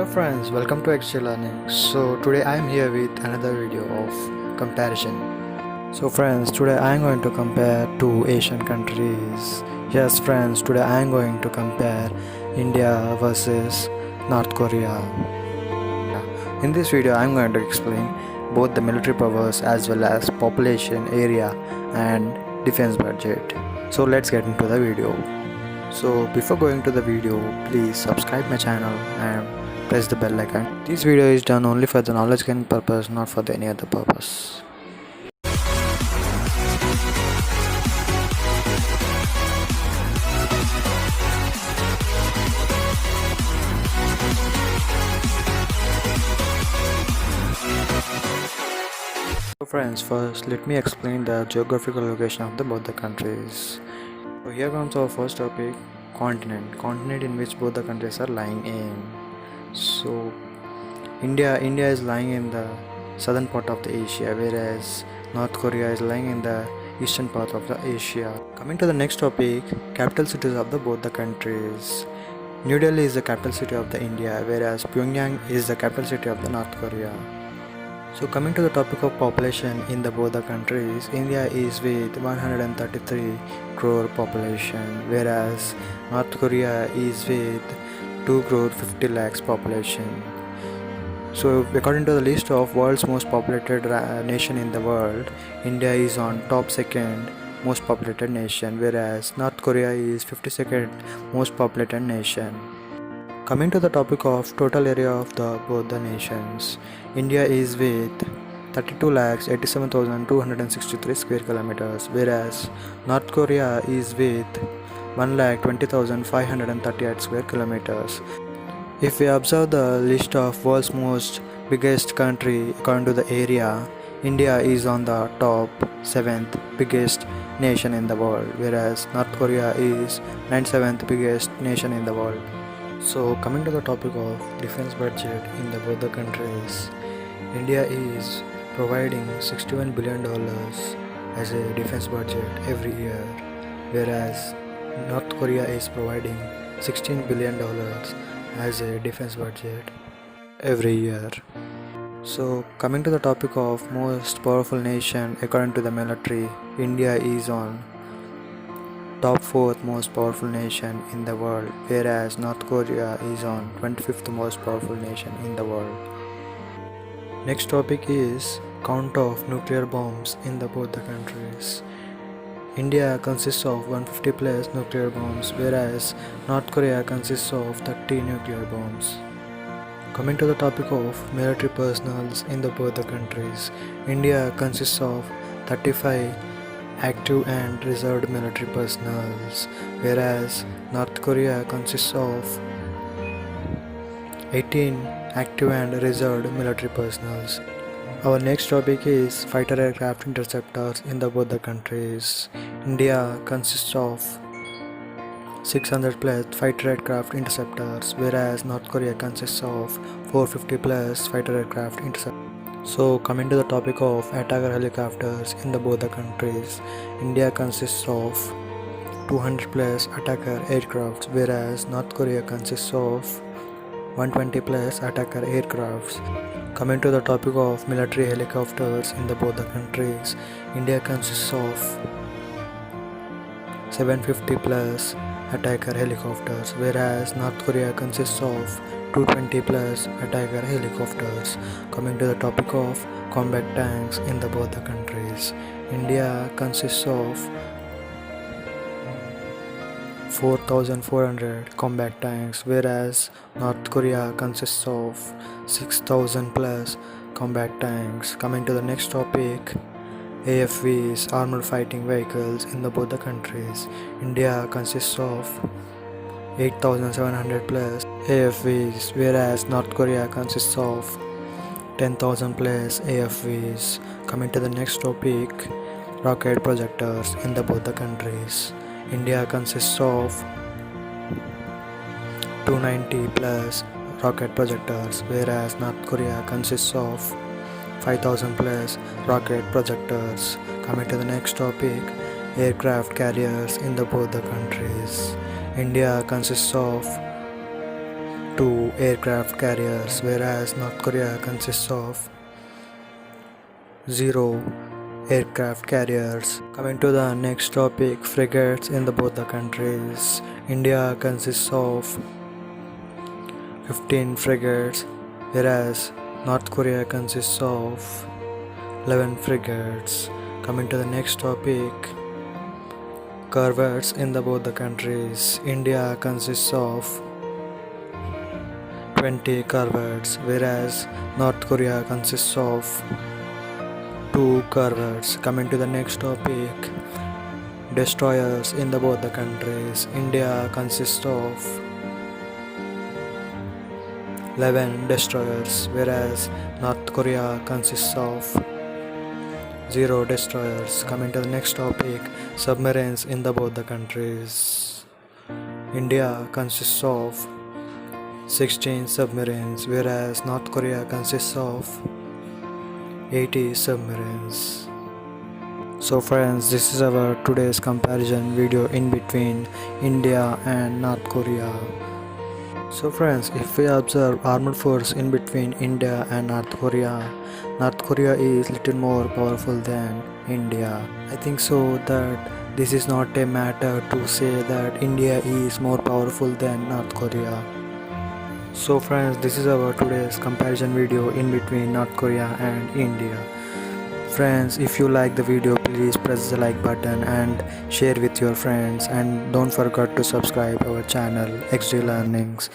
Hello friends, welcome to XJ Learning. So today I am here with another video of comparison. So friends, today I am going to compare two Asian countries. Yes friends, today I am going to compare India versus North Korea. In this video I am going to explain both the military powers as well as population, area and defense budget. So let's get into the video. So before going to the video, please subscribe my channel and press the bell icon. This video is done only for the knowledge gaining purpose, not for any other purpose. So friends, first let me explain the geographical location of both the countries. So here comes our first topic, continent in which both the countries are lying in. So India is lying in the southern part of the Asia, whereas North Korea is lying in the eastern part of the Asia. Coming to the next topic, capital cities of both the countries. New Delhi is the capital city of the India, whereas Pyongyang is the capital city of the North Korea. So coming to the topic of population in both the countries, India is with 133 crore population, whereas North Korea is with 2 crore 50 lakhs population. So according to the list of world's most populated nation in the world, India is on top second most populated nation, whereas North Korea is 52nd most populated nation. Coming to the topic of total area of both the nations, India is with 32,87,263 square kilometers, whereas North Korea is with 1,20,538 square kilometers. If we observe the list of world's most biggest country according to the area, India is on the top 7th biggest nation in the world, whereas North Korea is 97th biggest nation in the world. So coming to the topic of defense budget in both the countries, India is providing $61 billion as a defense budget every year, whereas North Korea is providing $16 billion as a defense budget every year. So coming to the topic of most powerful nation according to the military, India is on top 4th most powerful nation in the world, whereas North Korea is on 25th most powerful nation in the world. Next topic is count of nuclear bombs in both the countries. India consists of 150 plus nuclear bombs, whereas North Korea consists of 30 nuclear bombs. Coming to the topic of military personnel in both the countries, India consists of 35 active and reserved military personnel, whereas North Korea consists of 18 active and reserved military personnel. Our next topic is fighter aircraft interceptors in both the countries. India consists of 600 plus fighter aircraft interceptors, whereas North Korea consists of 450 plus fighter aircraft interceptors. So coming to the topic of attacker helicopters in both the countries, India consists of 200 plus attacker aircrafts, whereas North Korea consists of 120 plus attacker aircrafts. Coming to the topic of military helicopters in both the countries, India consists of 750 plus attacker helicopters, whereas North Korea consists of 220 plus attacker helicopters. Coming to the topic of combat tanks in both the countries, India consists of 4,400 combat tanks, whereas North Korea consists of 6,000 plus combat tanks. Coming to the next topic, AFVs, armored fighting vehicles in both the countries, India consists of 8,700 plus AFVs, whereas North Korea consists of 10,000 plus AFVs. Coming to the next topic, rocket projectors in both the countries, India consists of 290 plus rocket projectors, whereas North Korea consists of 5,000 plus rocket projectors. Coming to the next topic, aircraft carriers in both the countries, India consists of 2 aircraft carriers, whereas North Korea consists of 0 aircraft carriers. Coming to the next topic, frigates in the both the countries. India consists of 15 frigates, whereas North Korea consists of 11 frigates. Coming to the next topic, corvettes in the both the countries. India consists of 20 corvettes, whereas North Korea consists of 2 corvettes. Coming to the next topic, destroyers in the both the countries. India consists of 11 destroyers, whereas North Korea consists of 0 destroyers. Coming to the next topic, submarines in the both the countries. India consists of 16 submarines, whereas North Korea consists of 80 submarines. So friends, this is our today's comparison video in between India and North Korea. So friends, if we observe armed force in between India and North Korea is little more powerful than India. I think so that this is not a matter to say that India is more powerful than North Korea. So friends, this is our today's comparison video in between North Korea and India. Friends, if you like the video, please press the like button and share with your friends, and don't forget to subscribe our channel XD Learnings.